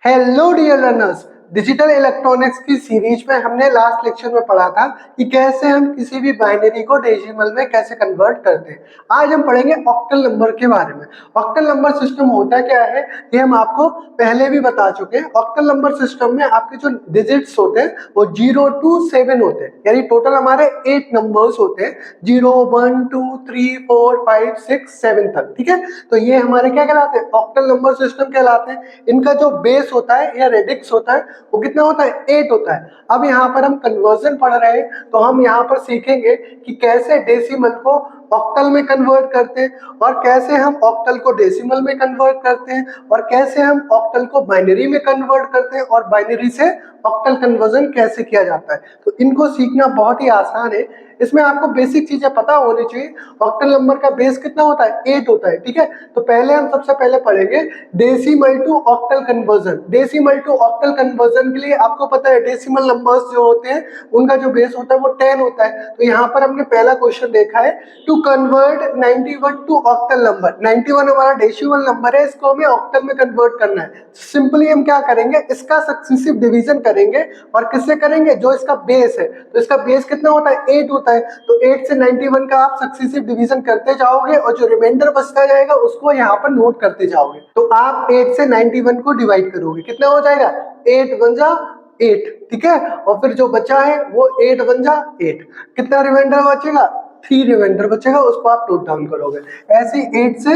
Hello dear learners, digital electronics की series में हमने लास्ट लेक्चर में पढ़ा था कि कैसे हम किसी भी बाइनरी को डेसिमल में कैसे कन्वर्ट करते हैं। आज हम पढ़ेंगे ऑक्टल नंबर के बारे में। ऑक्टल नंबर सिस्टम होता क्या है ये हम आपको पहले भी बता चुके हैं। ऑक्टल नंबर सिस्टम में आपके जो डिजिट्स होते हैं वो 0 to 7 होते हैं, यानी टोटल हमारे 8 नंबर्स होते हैं, 0 1 2 3 4 5 6 7 तक। ठीक है, तो ये हमारे क्या कहलाते हैं, ऑक्टल नंबर सिस्टम कहलाते हैं। इनका जो बेस होता है या रेडिक्स होता है वो कितना होता है, 8 होता है। अब यहाँ पर हम कन्वर्जन पढ़ रहे हैं तो हम यहाँ पर सीखेंगे कि कैसे डेसिमल को ऑक्टल में कन्वर्ट करते हैं और कैसे हम ऑक्टल को डेसिमल में कन्वर्ट करते हैं और कैसे हम ऑक्टल को बाइनरी में कन्वर्ट करते हैं और बाइनरी से ऑक्टल कन्वर्जन कैसे किया जाता है। तो इनको सीखना बहुत ही आसान है। इसमें आपको बेसिक चीजें पता होनी चाहिए। ऑक्टल नंबर का बेस कितना होता है, 8 होता है। ठीक है, तो पहले हम सबसे पहले पढ़ेंगे decimal to octal conversion. Decimal to octal conversion के लिए आपको पता है डेसिमल नंबर्स जो होते हैं उनका जो बेस होता है वो 10 होता है। तो यहाँ पर हमने पहला क्वेश्चन देखा है, to convert 91 to octal number. 91 हमारा डेसिमल नंबर है, इसको हमें ऑक्टल में कन्वर्ट करना है। सिंपली हम क्या करेंगे, इसका सक्सेसिव डिवीजन करेंगे और किससे करेंगे, जो इसका बेस है। तो इसका बेस कितना होता है, 8 होता है। तो 8 से 91 का आप सक्सेसिव डिवीजन करते जाओगे और जो रिमाइंडर बचता जाएगा उसको यहाँ पर नोट करते जाओगे। तो आप 8 से 91 को डिवाइड करोगे, कितना हो जाएगा, 8 1 जा 8। ठीक है, और फिर जो बचा है वो 8 1 जा 8। कितना रिमाइंडर बचेगा, 3 रिमाइंडर बचेगा, उसको आप नोट डाउन करोगे। ऐसे 8 से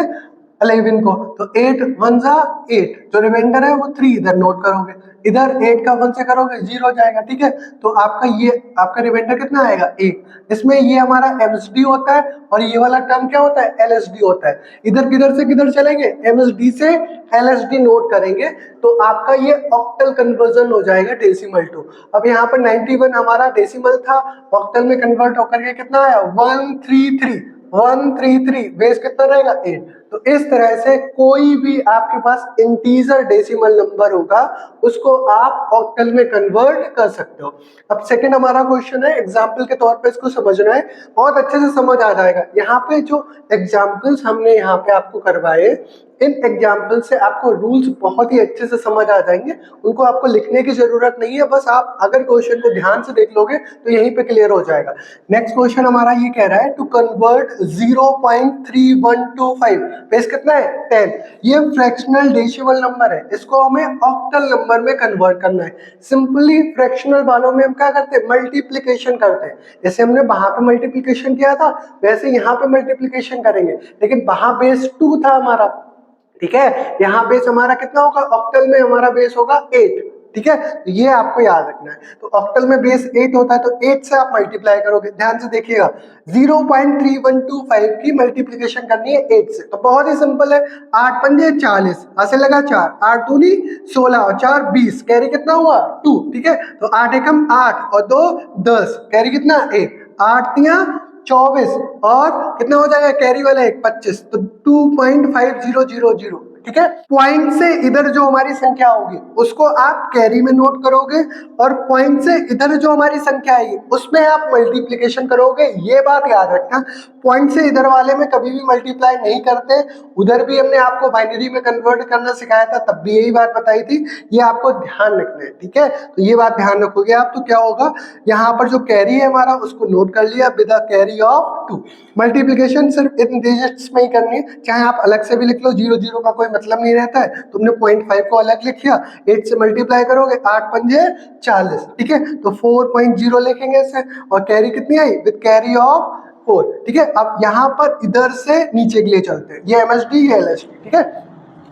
11 को, तो 8 1 जा 8, जो रिमाइंडर है वो 3 इधर नोट करोगे। इधर 8 का 1 से करोगे 0 जाएगा। ठीक है, तो आपका रिमाइंडर कितना आएगा, 1। इसमें ये हमारा एमएसडी होता है और ये वाला टर्म क्या होता है, एलएसडी होता है। इधर किधर से किधर चलेंगे, एमएसडी से एलएसडी नोट करेंगे तो आपका ये ऑक्टल कन्वर्जन हो जाएगा डेसिमल टू। अब यहाँ पर 91 हमारा डेसिमल था, ऑक्टल में कन्वर्ट होकर के कितना आया, 133। 133 बेस कितना रहेगा, 8। तो इस तरह से कोई भी आपके पास इंटीजर डेसिमल नंबर होगा उसको आप ऑक्टल में कन्वर्ट कर सकते हो। अब सेकंड हमारा क्वेश्चन है, एग्जांपल के तौर पे इसको समझना है, बहुत अच्छे से समझ आ जाएगा। यहाँ पे जो एग्जांपल्स हमने यहाँ पे आपको करवाए, इन एग्जाम्पल से आपको रूल्स बहुत ही अच्छे से समझ आ जाएंगे। उनको आपको लिखने की जरूरत नहीं है, बस आप अगर क्वेश्चन को ध्यान से देख लोगे तो यहीं पे क्लियर हो जाएगा। नेक्स्ट क्वेश्चन हमारा ये कह रहा है, टू कन्वर्ट 0.3125, बेस कितना है, 10। ये फ्रैक्शनल डेसिमल नंबर है, इसको हमें ऑक्टल नंबर में कन्वर्ट करना है। सिंपली फ्रैक्शनल वालों में हम क्या करते हैं, मल्टीप्लीकेशन करते हैं। जैसे हमने वहां पे मल्टीप्लीकेशन किया था वैसे यहाँ पे मल्टीप्लीकेशन करेंगे, लेकिन वहां बेस 2 था हमारा। ठीक है, यहाँ बेस हमारा कितना होगा, ऑक्टल में हमारा बेस होगा 8। ठीक है, तो ये आपको याद रखना है। तो ऑक्टल में बेस 8 होता है तो 8 से आप मल्टीप्लाई करोगे। ध्यान से देखिएगा, 0.3125 की मल्टीप्लीकेशन करनी है 8 से, तो बहुत ही सिंपल है। 8 पंजे 40, ऐसे लगा 4, 8 दूनी 16 और 4 20, कैरी कितना हुआ, 2। ठीक है, तो 8 एकम 8 और 2 10, कैरी कितना 1, 8 तिया 24 और कितना हो जाएगा, कैरी वाला 1 25, तो 2.5000। ठीक है, पॉइंट से इधर जो हमारी संख्या होगी उसको आप कैरी में नोट करोगे और पॉइंट से इधर जो हमारी संख्या आएगी उसमें आप मल्टीप्लिकेशन करोगे। ये बात याद रखना, पॉइंट से इधर वाले में कभी भी मल्टीप्लाई नहीं करते। उधर भी हमने आपको बाइनरी में कन्वर्ट करना सिखाया था, तब भी यही बात बताई थी, ये आपको ध्यान रखना है। ठीक है, तो ये बात ध्यान रखोगे आप तो क्या होगा, यहाँ पर जो कैरी है हमारा उसको नोट कर लिया विद कैरी ऑफ 2। मल्टीप्लिकेशन सिर्फ इन डिजिट्स में ही करनी है, चाहे आप अलग से भी लिख लो, 0 0 का कोई मतलब नहीं रहता है। तुमने 0.5 को अलग लिख लिया, 8 से मल्टीप्लाई करोगे, 8 पंजे 40। ठीक है, तो 4.0 लिखेंगे इसे और कैरी कितनी आई, विद कैरी ऑफ 4। ठीक है, अब यहाँ पर इधर से नीचे के लिए चलते हैं, ये एमएसडी ये एलएसडी। ठीक है,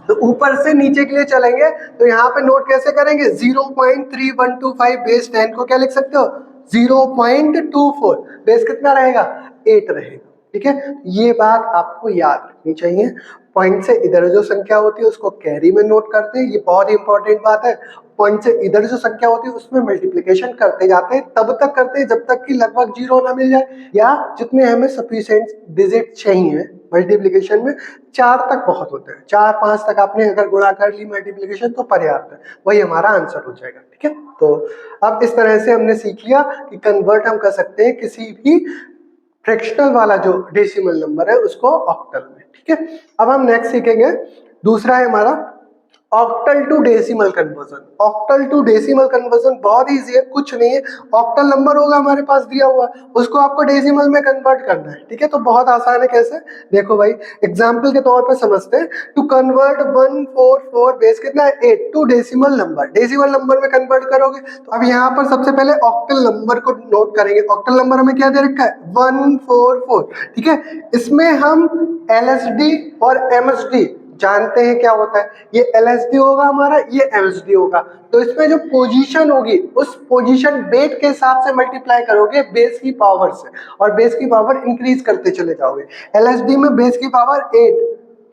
तो ऊपर से नीचे के लिए चलेंगे तो यहाँ पे नोट कैसे करेंगे, 0.3125 बेस 10 को क्या लिख सकते हो, 0.24, बेस कितना रहेगा, 8 रहेगा। ठीक है, ये बात आपको याद रखनी चाहिए। पॉइंट से इधर जो संख्या होती है उसको कैरी में नोट करते हैं, ये बहुत इंपॉर्टेंट बात है। पॉइंट से इधर जो संख्या होती है उसमें मल्टीप्लिकेशन करते जाते हैं, तब तक करते हैं जब तक कि लगभग 0 ना मिल जाए या जितने हमें सफिशिएंट डिजिट चाहिए मल्टीप्लिकेशन में। 4 तक बहुत होते हैं, 4 5 तक आपने अगर गुणा कर ली मल्टीप्लिकेशन तो पर्याप्त है, वही हमारा आंसर हो जाएगा। ठीक है, तो अब इस तरह से हमने सीख लिया कि कन्वर्ट हम कर सकते हैं किसी भी फ्रैक्शनल वाला जो डेसिमल नंबर है उसको ऑक्टल में। ठीक है, अब हम नेक्स्ट सीखेंगे, दूसरा है हमारा octal to decimal conversion. Octal to decimal conversion बहुत इजी है, कुछ नहीं है। ऑक्टल नंबर होगा हमारे पास दिया हुआ, उसको आपको डेसिमल में कन्वर्ट करना है, ठीक है। तो बहुत आसान है, कैसे देखो भाई, एग्जांपल के तौर पे समझते हैं। टू कन्वर्ट 144 बेस कितना है 8 to decimal number, decimal number में कन्वर्ट करोगे। तो अब यहाँ पर सबसे पहले ऑक्टल नंबर को नोट करेंगे। ऑक्टल नंबर हमें क्या दे रखा है 144, ठीक है। इसमें हम LSD और MSD जानते हैं क्या होता है। ये LSD होगा हमारा, ये MSD होगा। तो इसमें जो पोजीशन होगी उस पोजीशन वेट के हिसाब से मल्टीप्लाई करोगे बेस की पावर से, और बेस की पावर इंक्रीज करते चले जाओगे। LSD में बेस की पावर 8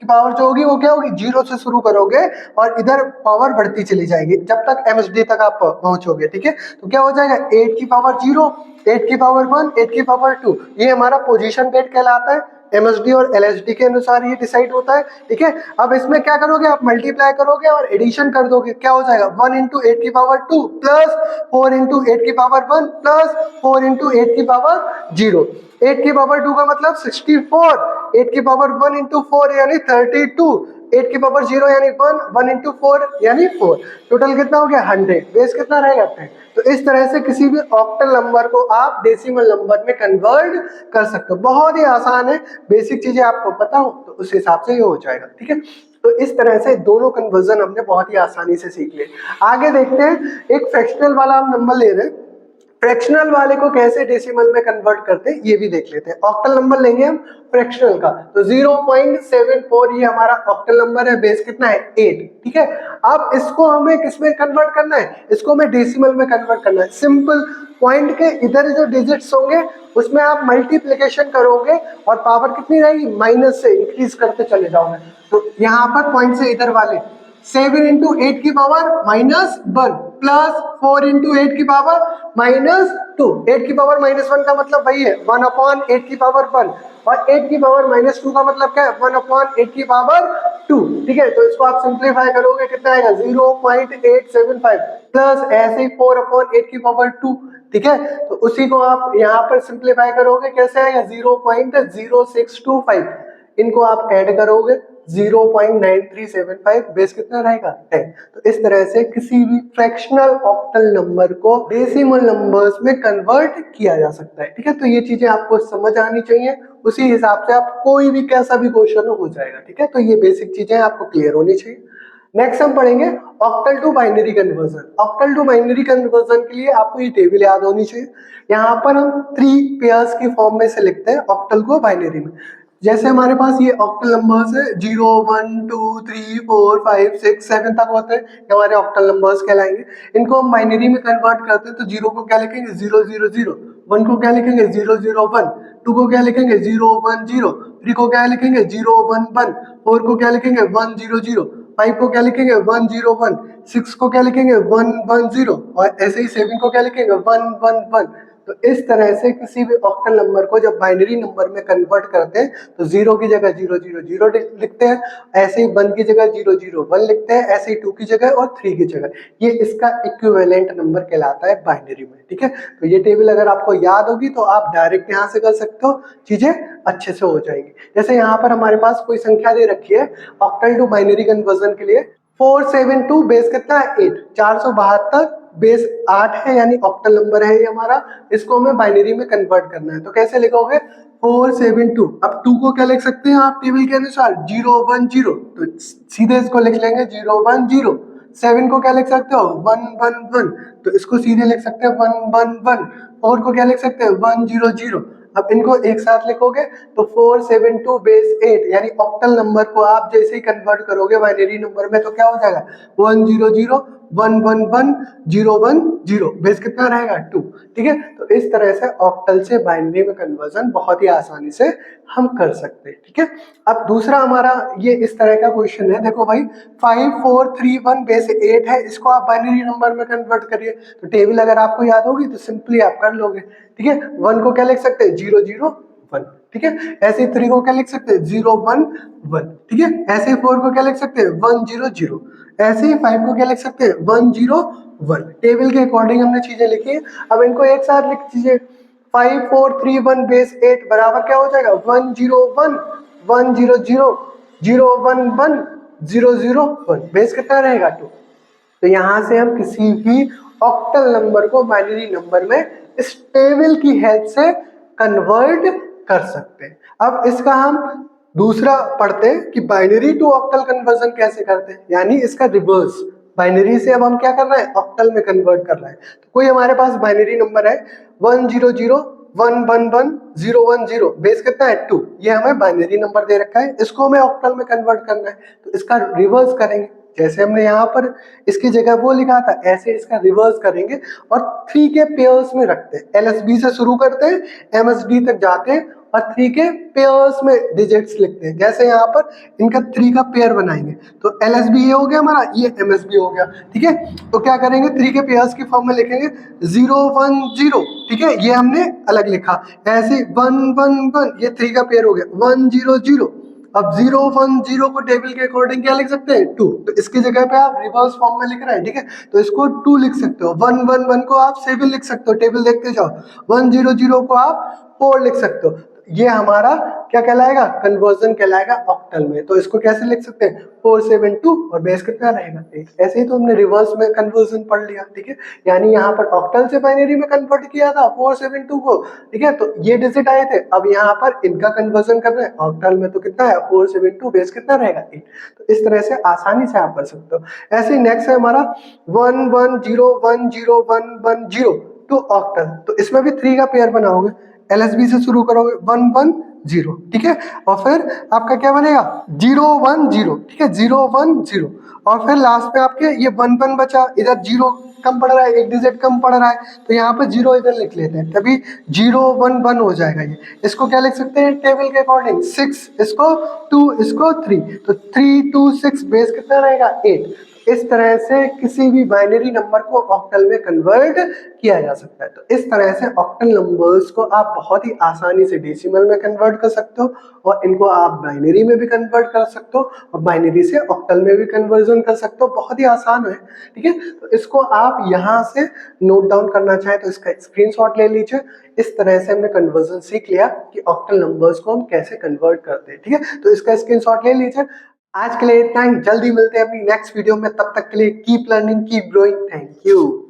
की पावर जो होगी वो क्या होगी, 0 से शुरू करोगे और इधर पावर बढ़ती चली जाएगी जब तक MSD तक आप पहुंचोगे, ठीक है। तो क्या हो जाएगा 8 की पावर 0, 8 की पावर 1, 8 की पावर 2, ये हमारा पोजीशन वेट कहलाता है। MSD और LSD के अनुसार ये डिसाइड होता है, ठीक है। अब इसमें क्या करोगे, आप मल्टीप्लाई करोगे और एडिशन कर दोगे। क्या हो जाएगा 1 इंटू 8 की पावर 2 प्लस 4 इंटू 8 की पावर 1 प्लस 4 इंटू 8 की पावर 0। 8 की पावर 2 का मतलब 64, 8 की पावर 1 इंटू 4 यानी 32, 8 की पावर 0 यानी 1, 1 इंटू 4 यानी 4। टोटल कितना हो गया 100, बेस कितना रहेगा 10। तो इस तरह से किसी भी ऑक्टल नंबर को आप डेसिमल नंबर में कन्वर्ट कर सकते हो। बहुत ही आसान है, बेसिक चीजें आपको पता हो तो उस हिसाब से ये हो जाएगा, ठीक है। तो इस तरह से दोनों कन्वर्जन हमने बहुत ही आसानी से सीख लिए। आगे देखते हैं, एक फ्रैक्शनल वाला हम नंबर ले रहे हैं, फ्रैक्शनल वाले को कैसे डेसिमल में कन्वर्ट करते हैं ये भी देख लेते हैं। ऑक्टल नंबर लेंगे हम फ्रैक्शनल का, तो 0.74 ये हमारा ऑक्टल नंबर है, बेस कितना है 8, ठीक है। अब इसको हमें किस में कन्वर्ट करना है, इसको हमें डेसिमल में कन्वर्ट करना है। सिंपल, पॉइंट के इधर जो डिजिट्स होंगे उसमें आप मल्टीप्लिकेशन करोगे और पावर कितनी रहेगी माइनस से इंक्रीज करते चले जाओगे। तो यहाँ पर पॉइंट से इधर वाले 7 इंटू 8 की पावर -1 प्लस 4 इंटू 8 की पावर -2। 8 की पावर -1 का मतलब वही है 1 अपॉन 8 की पावर 1, और 8 की पावर -2 का मतलब क्या है 1 अपॉन 8 की पावर 2, ठीक है। तो इसको आप सिंप्लीफाई करोगे कितना आएगा 0.875 प्लस ऐसे ही 4 अपॉन 8 की पावर 2, ठीक है। तो उसी को आप यहाँ पर सिंप्लीफाई करोगे, कैसे आएगा 0.0625, इनको आप ऐड करोगे 0.9375, बेस कितना रहेगा 10। तो इस तरह से किसी भी फ्रैक्शनल ऑक्टल नंबर को डेसिमल नंबर्स में कन्वर्ट किया जा सकता है, ठीक है। तो ये चीजें आपको समझ आनी चाहिए, उसी हिसाब से आप कोई भी कैसा भी क्वेश्चन हो जाएगा, ठीक है। तो ये बेसिक चीजें आपको क्लियर होनी चाहिए। नेक्स्ट हम पढ़ेंगे octal to binary conversion. Octal to binary conversion के लिए आपको ये टेबल याद होनी चाहिए। यहाँ पर हम 3 पेयर्स की फॉर्म में से लिखते हैं ऑक्टल को बाइनरी में। जैसे हमारे पास ये ऑक्टल नंबर्स है 0 1 2 3 4 5 6 7 तक होते हैं, ये हमारे ऑक्टल नंबर्स कहलाएंगे। इनको हम बाइनरी में कन्वर्ट करते हैं, तो 0 को क्या लिखेंगे 0 0 0, 1 को क्या लिखेंगे 0 0 1, 2 को क्या लिखेंगे 0 1 0, 3 को क्या लिखेंगे 0 1 1, 4 को क्या लिखेंगे 1 0 0, 5 को क्या लिखेंगे 1 0 1, 6 को क्या लिखेंगे 1 1 0, और ऐसे ही 7 को क्या लिखेंगे 1 1 1। तो इस तरह से किसी भी ऑक्टल नंबर को जब बाइनरी नंबर में कन्वर्ट करते हैं तो 0 की जगह 0 0 0 लिखते हैं, ऐसे ही 1 की जगह 0 0 1 लिखते हैं, ऐसे ही 2 की जगह और 3 की जगह। ये इसका इक्विवेलेंट नंबर कहलाता है बाइनरी में, ठीक है। तो ये टेबल अगर आपको याद होगी तो आप डायरेक्ट यहाँ से कर सकते हो, चीजें अच्छे से हो जाएंगी। जैसे यहाँ पर हमारे पास कोई संख्या दे रखी है ऑक्टल टू बाइनरी कन्वर्जन के लिए 472, बेस कितना है 8, 472 बेस 8 है, यानी ऑक्टल नंबर है ये हमारा। इसको हमें बाइनरी में कन्वर्ट करना है, तो कैसे लिखोगे 472। अब 2 को क्या लिख सकते हैं आप टेबल के अनुसार 0 1 0, तो सीधे इसको लिख लेंगे 0 1 0। 7 को क्या लिख सकते हो 1 1 1, तो इसको सीधे लिख सकते हैं 1 1 1। 4 को क्या लिख सकते हैं 1 0 0। अब इनको एक साथ लिखोगे तो 472 बेस 8, यानी ऑक्टल नंबर को आप जैसे ही कन्वर्ट करोगे बाइनरी नंबर में तो क्या हो जाएगा 1 0 0 1 1 1 0 1 0, बेस कितना रहेगा 2, ठीक है। तो इस तरह से ऑक्टल से बाइनरी में कन्वर्जन बहुत ही आसानी से हम कर सकते हैं, ठीक है। अब दूसरा हमारा ये इस तरह का क्वेश्चन है, देखो भाई 5 4 3 1 बेस 8 है, इसको आप बाइनरी नंबर में कन्वर्ट करिए। तो टेबल अगर आपको याद होगी तो सिंपली आप कर लोगे, ठीक है। 1 को क्या लिख सकते हैं 0 0 1, ठीक है। ऐसे ही 3 को क्या लिख सकते हैं 0 1 1, ठीक है। ऐसे ही 4 को क्या लिख सकते हैं 1 0 0, ऐसे ही 5 को क्या लिख सकते हैं 1 0 1। टेबल के अकॉर्डिंग हमने चीजें लिखी है। अब इनको एक साथ लिख दीजिए 5 4 3 1 बेस 8 बराबर क्या हो जाएगा 1 0 1 1 0 0 0 1 1 1001 बेस कितना रहेगा 2। तो यहां से हम किसी भी ऑक्टल नंबर को बाइनरी नंबर में इस टेबल की हेल्प से कन्वर्ट कर सकते हैं। अब इसका हम दूसरा पढ़ते हैं कि बाइनरी टू ऑक्टल कन्वर्जन कैसे करते हैं, यानी इसका रिवर्स। बाइनरी से अब हम क्या कर रहे हैं, ऑक्टल में कन्वर्ट कर रहे हैं। तो कोई हमारे पास बाइनरी नंबर है 100111010, बेस कितना है 2। ये हमें बाइनरी नंबर दे रखा है, इसको हमें ऑक्टल में कन्वर्ट करना है। तो इसका रिवर्स करेंगे, जैसे हमने यहाँ पर इसकी जगह वो लिखा था ऐसे इसका रिवर्स करेंगे और 3 के पेयर्स में रखते हैं। LSB से शुरू करते हैं, MSD तक जाते हैं और 3 के पेयर्स में डिजिट्स लिखते हैं। जैसे यहाँ पर इनका 3 का पेयर बनाएंगे तो LSB ये हो गया हमारा, ये MSB हो गया, ठीक है। तो क्या करेंगे, 3 के पेयर्स की फॉर्म में लिखेंगे 010, ठीक है, ये हमने अलग लिखा। ऐसे 111 ये 3 का पेयर हो गया 100। अब 010 को टेबल के अकॉर्डिंग क्या लिख सकते हैं 2, तो इसकी जगह पे आप रिवर्स फॉर्म में लिख रहे हैं, ठीक है, तो इसको 2 लिख सकते हो। 111 को आप 7 लिख सकते हो, टेबल देखते जाओ। 100 को आप 4 लिख सकते हो। ये हमारा क्या कहलाएगा, कन्वर्जन कहलाएगा ऑक्टल में। तो इसको कैसे लिख सकते हैं 472 और बेस कितना रहेगा 8। ऐसे ही तो हमने रिवर्स में कन्वर्जन पढ़ लिया, ठीक है, यानी यहाँ पर ऑक्टल से बाइनरी में कन्वर्ट किया था 472 को, ठीक है, तो ये डिजिट आए थे। अब यहाँ पर इनका कन्वर्जन कर रहे हैं ऑक्टल में, तो कितना है 472, बेस कितना रहेगा 8। तो इस तरह से आसानी से आप कर सकते हो। ऐसे ही नेक्स्ट है हमारा 110101110 टू ऑक्टल। तो इसमें भी 3 का पेयर बनाओगे, LSB से शुरू करोगे 110, ठीक है, और फिर आपका क्या बनेगा 010, ठीक है, 010 और फिर लास्ट में आपके ये 11 बचा, इधर 0 कम पड़ रहा है, एक डिजिट कम पड़ रहा है, तो यहाँ पे 0 इधर लिख लेते हैं, तभी 011 हो जाएगा। ये इसको क्या लिख सकते हैं टेबल के अकॉर्डिंग 6, इसको 2, इसको 3, तो 3 2 6 बेस कितना रहेगा 8। इस तरह से किसी भी बाइनरी नंबर को ऑक्टल में कन्वर्ट किया जा सकता है। तो इस तरह से ऑक्टल नंबर्स को आप बहुत ही आसानी से डेसिमल में कन्वर्ट कर सकते हो और इनको आप बाइनरी में भी कन्वर्ट कर सकते हो और बाइनरी से ऑक्टल में भी कन्वर्जन कर सकते हो। बहुत ही आसान है, ठीक है। तो इसको आप यहाँ से नोट डाउन करना चाहें तो इसका स्क्रीनशॉट ले लीजिए। इस तरह से हमने कन्वर्जन सीख लिया कि ऑक्टल नंबर्स को हम कैसे कन्वर्ट करते हैं, ठीक है। तो इसका स्क्रीनशॉट ले लीजिए। आज के लिए इतना ही, जल्दी मिलते हैं अपनी नेक्स्ट वीडियो में। तब तक के लिए keep learning, keep growing. Thank you.